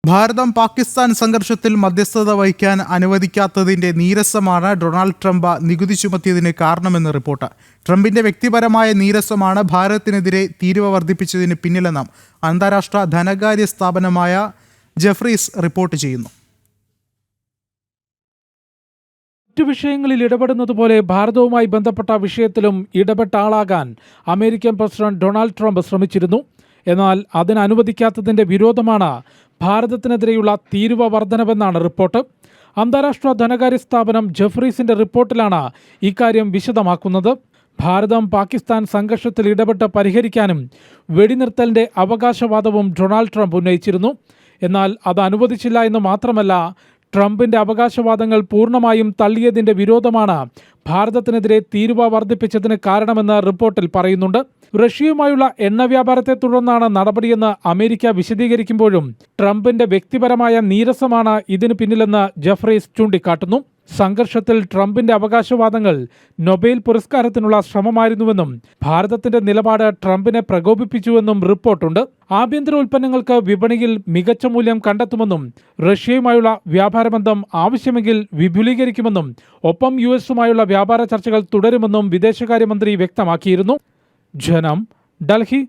ഭാരതം പാകിസ്ഥാൻ സംഘർഷത്തിൽ മധ്യസ്ഥത വഹിക്കാൻ അനുവദിക്കാത്തതിന്റെ നീരസമാണ് ഡൊണാൾഡ് ട്രംപ് നികുതി ചുമത്തിയതിന് കാരണമെന്ന് റിപ്പോർട്ട്. ട്രംപിന്റെ വ്യക്തിപരമായ നീരസമാണ് ഭാരതത്തിനെതിരെ തീരുവ വർദ്ധിപ്പിച്ചതിന് പിന്നിലെന്ന് അന്താരാഷ്ട്ര ധനകാര്യ സ്ഥാപനമായ ജെഫ്രീസ് റിപ്പോർട്ട് ചെയ്യുന്നു. മറ്റു വിഷയങ്ങളിൽ ഇടപെടുന്നതുപോലെ ഭാരതവുമായി ബന്ധപ്പെട്ട വിഷയത്തിലും ഇടപെട്ട ആളാകാൻ അമേരിക്കൻ പ്രസിഡന്റ് ഡൊണാൾഡ് ട്രംപ് ശ്രമിച്ചിരുന്നു. എന്നാൽ അതിനനുവദിക്കാത്തതിന്റെ വിരോധമാണ് ഭാരതത്തിനെതിരെയുള്ള തീരുവ വർധനവെന്നാണ് റിപ്പോർട്ട്. അന്താരാഷ്ട്ര ധനകാര്യ സ്ഥാപനം ജെഫ്രീസിന്റെ റിപ്പോർട്ടിലാണ് ഇക്കാര്യം വിശദമാക്കുന്നത്. ഭാരതം പാകിസ്ഥാൻ സംഘർഷത്തിൽ ഇടപെട്ട് പരിഹരിക്കാനും വെടിനിർത്തലിന്റെ അവകാശവാദവും ഡൊണാൾഡ് ട്രംപ് ഉന്നയിച്ചിരുന്നു. എന്നാൽ അത് അനുവദിച്ചില്ല എന്ന് മാത്രമല്ല, ട്രംപിന്റെ അവകാശവാദങ്ങൾ പൂർണ്ണമായും തള്ളിയതിന്റെ വിരോധമാണ് ഭാരതത്തിനെതിരെ തീരുവ വർദ്ധിപ്പിച്ചതിന് കാരണമെന്ന് റിപ്പോർട്ടിൽ പറയുന്നുണ്ട്. റഷ്യയുമായുള്ള എണ്ണ വ്യാപാരത്തെ തുടർന്നാണ് നടപടിയെന്ന് അമേരിക്ക വിശദീകരിക്കുമ്പോഴും ട്രംപിന്റെ വ്യക്തിപരമായ നീരസമാണ് ഇതിന് പിന്നിലെന്ന് ജെഫ്രീസ് ചൂണ്ടിക്കാട്ടുന്നു. സംഘർഷത്തിൽ ട്രംപിന്റെ അവകാശവാദങ്ങൾ നൊബേൽ പുരസ്കാരത്തിനുള്ള ശ്രമമായിരുന്നുവെന്നും ഭാരതത്തിന്റെ നിലപാട് ട്രംപിനെ പ്രകോപിപ്പിച്ചുവെന്നും റിപ്പോർട്ടുണ്ട്. ആഭ്യന്തര ഉൽപ്പന്നങ്ങൾക്ക് വിപണിയിൽ മികച്ച മൂല്യം കണ്ടെത്തുമെന്നും റഷ്യയുമായുള്ള വ്യാപാരബന്ധം ആവശ്യമെങ്കിൽ വിപുലീകരിക്കുമെന്നും ഒപ്പം യുഎസുമായുള്ള വ്യാപാര ചർച്ചകൾ തുടരുമെന്നും വിദേശകാര്യമന്ത്രി വ്യക്തമാക്കിയിരുന്നു. ജനം, ഡൽഹി.